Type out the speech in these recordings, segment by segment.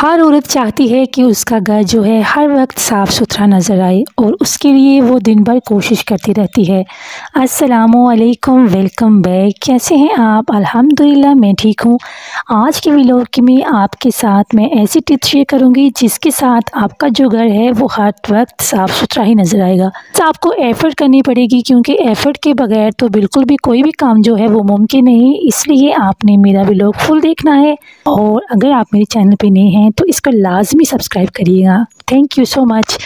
हर औरत चाहती है कि उसका घर जो है हर वक्त साफ़ सुथरा नज़र आए और उसके लिए वो दिन भर कोशिश करती रहती है। अस्सलामुअलैकुम, वेलकम बैक। कैसे हैं आप? अल्हम्दुलिल्लाह मैं ठीक हूँ। आज के व्लॉग में आपके साथ मैं ऐसी टिप्स शेयर करूँगी जिसके साथ आपका जो घर है वो हर वक्त साफ़ सुथरा ही नज़र आएगा। तो आपको एफ़र्ट करनी पड़ेगी, क्योंकि एफ़र्ट के बगैर तो बिल्कुल भी कोई भी काम जो है वो मुमकिन नहीं। इसलिए आपने मेरा व्लॉग फुल देखना है, और अगर आप मेरे चैनल पे नए हैं तो इसको लाजमी सब्सक्राइब करिएगा। Thank you so much.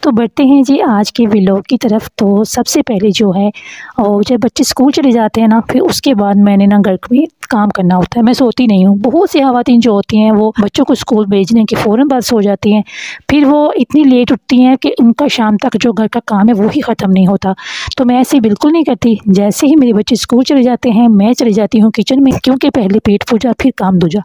तो बढ़ते हैं जी आज के व्लॉग की तरफ। तो सबसे पहले जो है, और जब बच्चे स्कूल चले जाते हैं ना, फिर उसके बाद मैंने ना घर में काम करना होता है। मैं सोती नहीं हूँ। बहुत सी ख़वातीन जो होती हैं वो बच्चों को स्कूल भेजने के फ़ौरन बाद सो जाती हैं, फिर वो इतनी लेट उठती हैं कि उनका शाम तक जो घर का काम है वो ही ख़त्म नहीं होता। तो मैं ऐसे बिल्कुल नहीं करती। जैसे ही मेरे बच्चे स्कूल चले जाते हैं मैं चली जाती हूँ किचन में, क्योंकि पहले पेट पूजा फिर काम दूजा।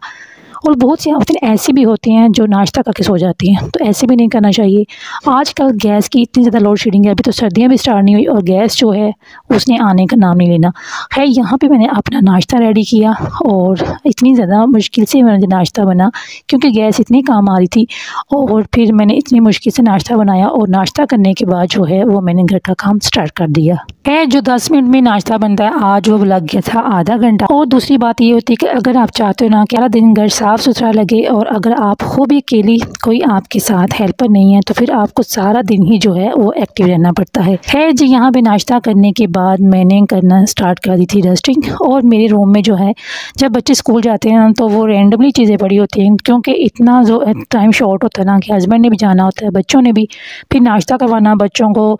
और बहुत सी औरतें ऐसी भी होती हैं जो नाश्ता करके सो जाती हैं, तो ऐसे भी नहीं करना चाहिए। आजकल गैस की इतनी ज़्यादा लोड शेडिंग है, अभी तो सर्दियां भी स्टार्ट नहीं हुई और गैस जो है उसने आने का नाम नहीं लेना है। यहाँ पे मैंने अपना नाश्ता रेडी किया और इतनी ज़्यादा मुश्किल से मेरा नाश्ता बना, क्योंकि गैस इतनी काम आ रही थी। और फिर मैंने इतनी मुश्किल से नाश्ता बनाया, और नाश्ता करने के बाद जो है वो मैंने घर का काम स्टार्ट कर दिया है। जो 10 मिनट में नाश्ता बनता है, आज वो लग गया था आधा घंटा। और दूसरी बात ये होती है कि अगर आप चाहते हो ना कि सारा दिन घर साफ़ सुथरा लगे, और अगर आप खुद भी अकेली, कोई आपके साथ हेल्पर नहीं है, तो फिर आपको सारा दिन ही जो है वो एक्टिव रहना पड़ता है जी। यहाँ पे नाश्ता करने के बाद मैंने करना स्टार्ट कर दी थी डस्टिंग। और मेरे रूम में जो है, जब बच्चे स्कूल जाते हैं तो वो रैंडमली चीज़ें पड़ी होती हैं, क्योंकि इतना जो टाइम शॉर्ट होता है ना कि हस्बैंड ने भी जाना होता है, बच्चों ने भी, फिर नाश्ता करवाना बच्चों को,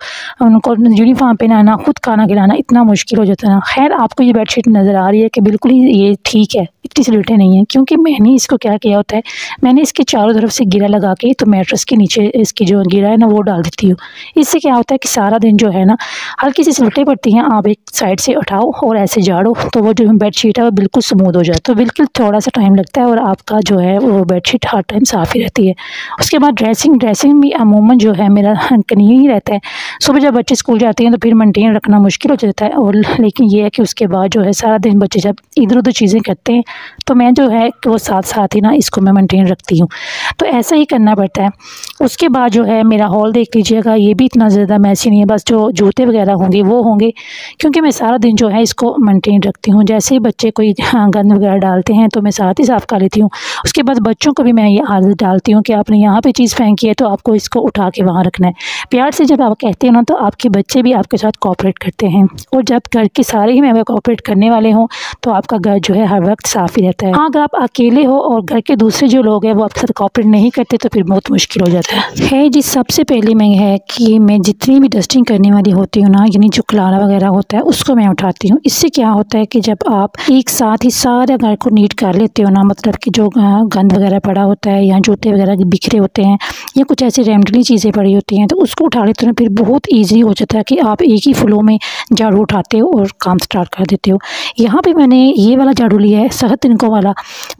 उनको यूनिफॉर्म पहनाना, खुद खाना खिलाना, इतना मुश्किल हो जाता है ना। खैर, आपको ये बेडशीट नज़र आ रही है कि बिल्कुल ही ये ठीक है, इतनी स्लिटें नहीं है, क्योंकि मैंने इसको क्या किया होता है, मैंने इसके चारों तरफ से गिरा लगा के, तो मैट्रेस के नीचे इसकी जो गिरा है ना वो डाल देती हूँ। इससे क्या होता है कि सारा दिन जो है ना हल्की सी स्लिटें पड़ती हैं, आप एक साइड से उठाओ और ऐसे झाड़ो तो वो जो बेडशीट है वो बिल्कुल स्मूथ हो जाए। तो बिल्कुल थोड़ा सा टाइम लगता है और आपका जो है वो बेडशीट हर टाइम साफ़ ही रहती है। उसके बाद ड्रेसिंग भी अमूमन जो है मेरा क्लीन ही रहता है। सुबह जब बच्चे स्कूल जाते हैं तो फिर मेंटेन रखना मुश्किल हो जाता है, और लेकिन ये है कि उसके बाद जो है सारा दिन बच्चे जब इधर उधर चीज़ें करते हैं तो मैं जो है कि वो साथ साथ ही ना इसको मैं मेंटेन रखती हूँ। तो ऐसा ही करना पड़ता है। उसके बाद जो है मेरा हॉल देख लीजिएगा, ये भी इतना ज़्यादा मैसी नहीं है, बस जो जूते वगैरह होंगे वो होंगे, क्योंकि मैं सारा दिन जो है इसको मेंटेन रखती हूँ। जैसे ही बच्चे कोई गंद वगैरह डालते हैं तो मैं साथ ही साफ़ कर लेती हूँ। उसके बाद बच्चों को भी मैं ये आदत डालती हूँ कि आपने यहाँ पर चीज़ फेंकी है तो आपको इसको उठा के वहाँ रखना है। प्यार से जब आप कहते हैं ना तो आपके बच्चे भी आपके साथ कोऑपरेट करते हैं, और जब घर के सारे ही मेंबर कोऑपरेट करने वाले हों तो आपका घर जो है हर वक्त साफ़ ही रहता है। हाँ, अगर आप अकेले हो और घर के दूसरे जो लोग हैं वो आपके साथ कोऑपरेट नहीं करते तो फिर बहुत मुश्किल हो जाता है जी। सबसे पहले मैं है कि मैं जितनी भी डस्टिंग करने वाली होती हूँ ना, यानी जो खलारा वगैरह होता है उसको मैं उठाती हूँ। इससे क्या होता है कि जब आप एक साथ ही सारे घर को नीट कर लेते हो ना, मतलब कि जो गंद वगैरह पड़ा होता है या जूते वगैरह बिखरे होते हैं या कुछ ऐसी रैंडमली चीज़ें पड़ी होती हैं, तो उसको उठा लेते हो, फिर बहुत ईजी हो जाता है कि आप एक ही फ्लो में झाड़ू उठाते हो और काम स्टार्ट कर देते हो। यहाँ पे मैंने ये वाला झाड़ू लिया है, 7 तिनकों वाला।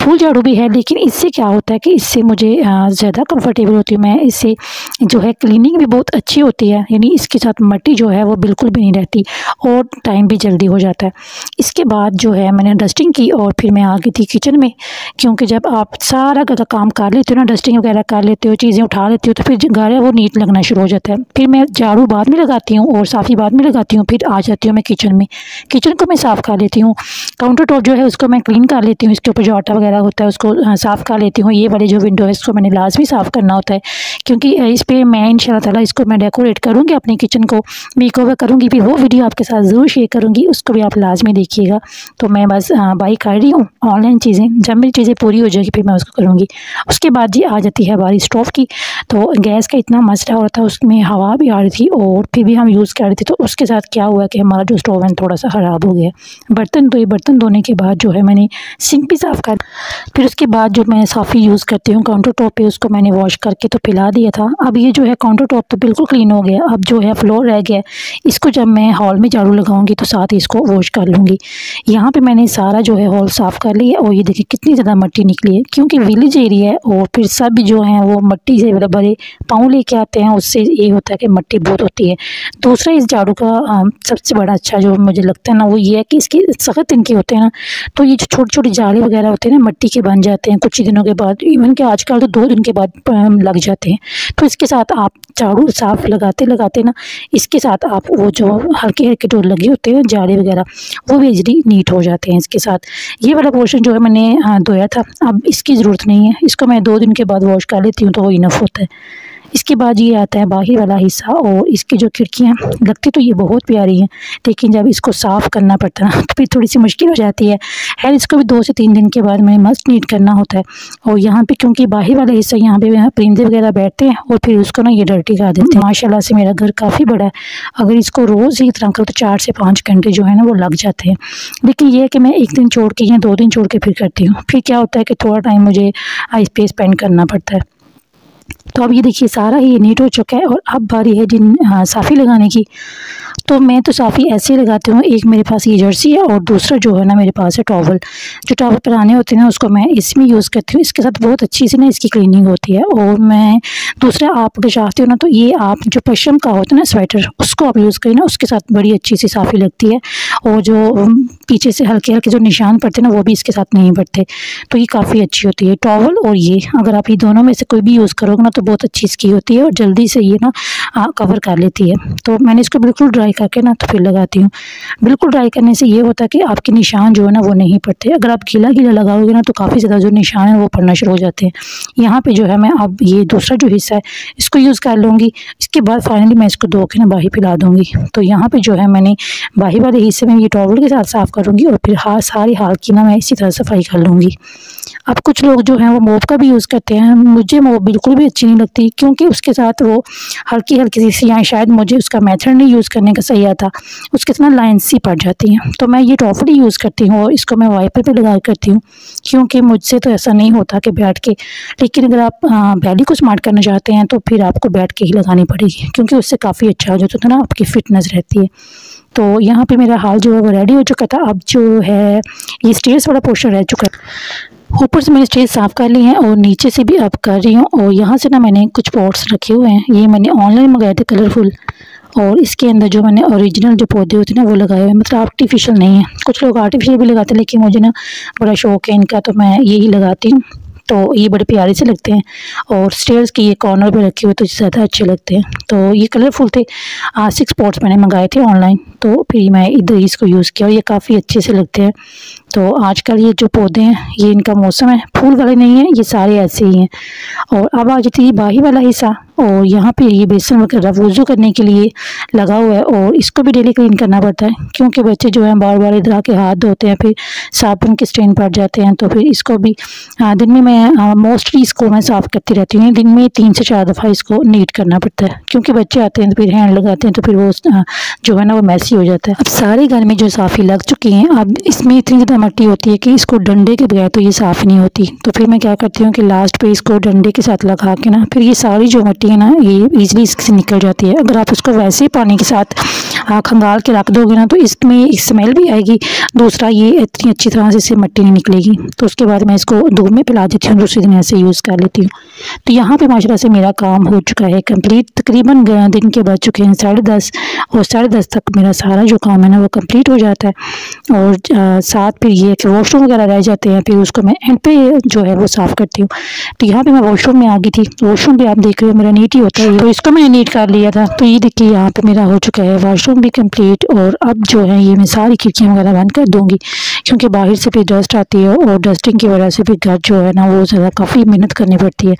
फुल झाड़ू भी है, लेकिन इससे क्या होता है कि इससे मुझे ज़्यादा कंफर्टेबल होती हूँ मैं। इससे जो है क्लीनिंग भी बहुत अच्छी होती है, यानी इसके साथ मिट्टी जो है वो बिल्कुल भी नहीं रहती और टाइम भी जल्दी हो जाता है। इसके बाद जो है मैंने डस्टिंग की और फिर मैं आ गई थी किचन में, क्योंकि जब आप सारा घर का काम कर लेते हो ना, डस्टिंग वगैरह कर लेते हो, चीज़ें उठा लेते हो, तो फिर घर है वो नीट लगना शुरू हो जाता है। फिर मैं झाड़ू बाद में लगाती हूँ और साफ़ी बाद में लगाती हूँ। फिर आ जाती हूँ मैं किचन में, किचन को मैं साफ़ कर लेती हूँ। काउंटर टॉप जो है उसको मैं क्लीन कर लेती हूँ, इसके ऊपर जो आटा वगैरह होता है उसको साफ़ कर लेती हूँ। ये वाली जो विंडो है इसको मैंने लाजमी साफ़ करना होता है, क्योंकि इस पर मैं इंशाल्लाह ताला इसको मैं डेकोरेट करूँगी, अपनी किचन को मेकओवर करूँगी। फिर वो वीडियो आपके साथ ज़रूर शेयर करूँगी, उसको भी आप लाजमी देखिएगा। तो मैं बस बाई कर रही हूँ ऑनलाइन चीज़ें, जब मेरी चीज़ें पूरी हो जाएगी फिर मैं उसको करूँगी। उसके बाद जी आ जाती है हमारी स्टोव की। तो गैस का इतना मसला हो रहा था, उसमें हवा भी आ रही थी और फिर भी हम यूज़ कर रहे थे। तो उसके साथ क्या हुआ कि हमारा जो स्टोव है थोड़ा सा ख़राब हो गया। बर्तन धोने के बाद जो है मैंने सिंक भी साफ़ कर, फिर उसके बाद जो मैं साफ़ी यूज़ करती हूँ काउंटर टॉप पे, उसको मैंने वॉश करके तो फैला दिया था। अब ये जो है काउंटर टॉप तो बिल्कुल क्लीन हो गया। अब जो है फ्लोर रह गया, इसको जब मैं हॉल में झाड़ू लगाऊंगी तो साथ ही इसको वॉश कर लूँगी। यहाँ पे मैंने सारा जो है हॉल साफ़ कर लिया और ये देखिए कितनी ज़्यादा मिट्टी निकली है, क्योंकि विलेज एरिया है और फिर सब जो है वो मिट्टी से बड़े पाँव लेके आते हैं, उससे ये होता है कि मिट्टी बहुत होती है। दूसरा इस झाड़ू का सबसे बड़ा अच्छा जो मुझे लगता है ना, वो ये है कि इसके सख्त इनके होते हैं ना, तो ये जो छोटी छोटी जाली वगैरह होते हैं ना, मिट्टी के बन जाते हैं कुछ ही दिनों के बाद। इवन कि आजकल तो 2 दिन के बाद लग जाते हैं। तो इसके साथ आप झाड़ू साफ लगाते लगाते ना, इसके साथ आप वो जो हल्के हल्के जो लगे होते हैं जाली वगैरह, वो भी इजली नीट हो जाते हैं। इसके साथ ये वाला पोर्शन जो है मैंने धोया था, अब इसकी ज़रूरत नहीं है, इसको मैं 2 दिन के बाद वॉश कर लेती हूँ तो वो इनफ होता है। इसके बाद ये आता है बाहर वाला हिस्सा, और इसकी जो खिड़कियाँ लगती तो ये बहुत प्यारी हैं, लेकिन जब इसको साफ़ करना पड़ता है तो फिर थोड़ी सी मुश्किल हो जाती है। खैर इसको भी 2 से 3 दिन के बाद मैंने मस्त नीट करना होता है। और यहाँ पे क्योंकि बाहर वाला हिस्सा यहाँ पे परिंदे वगैरह बैठते हैं और फिर उसको ना ये डर्टी कर देते हैं। माशाल्लाह से मेरा घर काफ़ी बड़ा है, अगर इसको रोज़ ही तरह करो तो 4 से 5 घंटे जो है ना वो लग जाते हैं। लेकिन ये है कि मैं 1 दिन छोड़ के या 2 दिन छोड़ के फिर करती हूँ। फिर क्या होता है कि थोड़ा टाइम मुझे इस पे स्पेंड करना पड़ता है। तो अब ये देखिए सारा ही नीट हो चुका है और अब बारी है जिन साफ़ी लगाने की। तो मैं तो साफ़ी ऐसे ही लगाती हूँ, एक मेरे पास ये जर्सी है और दूसरा जो है ना मेरे पास है टॉवल। जो टॉवल पुराने होते हैं ना उसको मैं इसमें यूज़ करती हूँ, इसके साथ बहुत अच्छी सी ना इसकी क्लीनिंग होती है। और मैं दूसरा आप अगर चाहती हूँ ना, तो ये आप जो पश्चिम का होता है ना स्वेटर, उसको आप यूज़ करें ना, उसके साथ बड़ी अच्छी सी साफ़ी लगती है। और जो पीछे से हल्के हल्के जो निशान पड़ते हैं ना, वो भी इसके साथ नहीं पड़ते, तो ये काफ़ी अच्छी होती है। टॉवल और ये अगर आप ये दोनों में से कोई भी यूज़ करोगे ना तो बहुत अच्छी इसकी होती है और जल्दी से ये ना कवर कर लेती है। तो मैंने इसको बिल्कुल ड्राई करके ना तो फिर लगाती हूँ। बिल्कुल ड्राई करने से ये होता है कि आपके निशान जो है ना वो नहीं पड़ते। अगर आप गीला गीला लगाओगे ना तो काफ़ी ज़्यादा जो निशान है वो पड़ना शुरू हो जाते हैं। यहाँ पे जो है मैं अब ये दूसरा जो हिस्सा है इसको यूज़ कर लूँगी। इसके बाद फाइनली मैं इसको धो के ना बाहर फैला दूँगी। तो यहाँ पे जो है मैंने बाहर वाले हिस्से में ये टॉवल के साथ साफ़ करूँगी और फिर सारी हाल की ना मैं इसी तरह सफाई कर लूँगी। अब कुछ लोग जो हैं वो मोप का भी यूज़ करते हैं, मुझे मोप बिल्कुल भी अच्छी नहीं लगती, क्योंकि उसके साथ वो हल्की हल्की सी, या शायद मुझे उसका मेथड नहीं यूज़ करने का सही आता, उसके साथ ना लाइन सी पड़ जाती हैं। तो मैं ये टॉफल ही यूज़ करती हूँ और इसको मैं वाइपर पे लगा करती हूँ, क्योंकि मुझसे तो ऐसा नहीं होता कि बैठ के। लेकिन अगर आप बैली को स्मार्ट करना चाहते हैं तो फिर आपको बैठ के ही लगानी पड़ेगी, क्योंकि उससे काफ़ी अच्छा हो जाता है ना, आपकी फिटनेस रहती है। तो यहाँ पे मेरा हाल जो है वो रेडी हो चुका था। अब जो है ये स्टेयर्स वाला पोर्शन रह चुका है। ऊपर से मैंने स्टेज साफ़ कर ली है और नीचे से भी अब कर रही हूँ। और यहाँ से ना मैंने कुछ पॉट्स रखे हुए हैं, ये मैंने ऑनलाइन मंगाए थे कलरफुल, और इसके अंदर जो मैंने ओरिजिनल जो पौधे होते हैं ना वो लगाए हुए हैं, मतलब आर्टिफिशियल नहीं है। कुछ लोग आर्टिफिशियल भी लगाते हैं, लेकिन मुझे ना बड़ा शौक है इनका, तो मैं यही लगाती हूँ। तो ये बड़े प्यारे से लगते हैं और स्टेयर्स के ये कॉर्नर पे रखे हुए तो ज़्यादा अच्छे लगते हैं। तो ये कलरफुल थे। 6 पॉट्स मैंने मंगाए थे ऑनलाइन, तो फिर मैं इधर इसको यूज़ किया और ये काफ़ी अच्छे से लगते हैं। तो आजकल ये जो पौधे हैं ये इनका मौसम है, फूल वाले नहीं हैं, ये सारे ऐसे ही हैं। और अब आ जाती है बाही वाला हिस्सा, और यहाँ पे ये बेसन वगैरह वज़ू करने के लिए लगा हुआ है और इसको भी डेली क्लीन करना पड़ता है, क्योंकि बच्चे जो हैं बार बार इधर आके हाथ धोते हैं, फिर साबुन के स्टेन पड़ जाते हैं। तो फिर इसको भी दिन में मैं मोस्टली इसको मैं साफ़ करती रहती हूँ। दिन में 3 से 4 दफ़ा इसको नीट करना पड़ता है, क्योंकि बच्चे आते हैं तो फिर हैंड लगाते हैं तो फिर वो जो है ना वो मैसी हो जाता है। अब सारे घर में जो साफ़ी लग चुकी हैं, अब इसमें इतनी ज़्यादा मिट्टी होती है कि इसको डंडे के बगैर तो ये साफ़ नहीं होती। तो फिर मैं क्या करती हूँ कि लास्ट पे इसको डंडे के साथ लगा के ना, फिर ये सारी जो मिट्टी है ना ये ईजिली इससे निकल जाती है। अगर आप उसको वैसे ही पानी के साथ खंगाल के रख दोगे ना तो इसमें एक स्मेल भी आएगी, दूसरा ये इतनी अच्छी तरह से इससे मिट्टी नहीं निकलेगी। तो उसके बाद मैं इसको धूप में फैला देती हूँ, दूसरे दिन ऐसे यूज़ कर लेती हूँ। तो यहाँ पे माशाल्लाह से मेरा काम हो चुका है कंप्लीट। तकरीबन दिन के बज चुके हैं 10:30, और 10:30 तक मेरा सारा जो काम है ना वो कंप्लीट हो जाता है। और साथ फिर ये कि वॉशरूम वगैरह रह जाते हैं, फिर उसको मैं एंड पे जो है वो साफ़ करती हूँ। तो यहाँ पे मैं वॉशरूम में आ गई थी, वॉशरूम भी आप देख रहे हो मेरा नीट ही होता है, तो इसको मैंने नीट कर लिया था। तो ये देखिए यहाँ पे मेरा हो चुका है वॉशरूम भी कंप्लीट। और अब जो है ये मैं सारी खिड़कियाँ वगैरह बंद कर दूँगी, क्योंकि बाहर से फिर डस्ट आती है और डस्टिंग की वजह से फिर घर जो है ना वो ज़्यादा काफ़ी मेहनत करनी पड़ती है।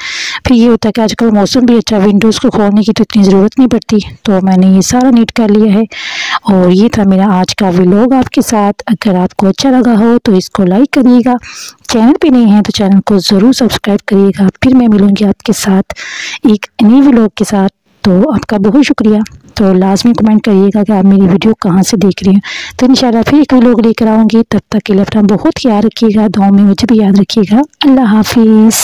फिर ये होता है कि आजकल मौसम भी अच्छा, विंडोज़ को खोलने की तो इतनी ज़रूरत नहीं पड़ती। तो मैंने ये सारा नीट कर लिया है। और ये था मेरा आज का व्लॉग आपके साथ। अगर आपको अच्छा लगा हो तो इसको लाइक करिएगा, चैनल पे नहीं है तो चैनल को ज़रूर सब्सक्राइब करिएगा। फिर मैं मिलूँगी आपके साथ एक नई व्लॉग के साथ। तो आपका बहुत शुक्रिया। तो लाजमी कमेंट करिएगा कि आप मेरी वीडियो कहाँ से देख रहे हैं। तो इंशाल्लाह फिर एक व्लॉग लेकर आऊँगी। तब तक के लिए अपना बहुत ख्याल रखिएगा, दुआ में मुझे भी याद रखिएगा। अल्लाह हाफिज़।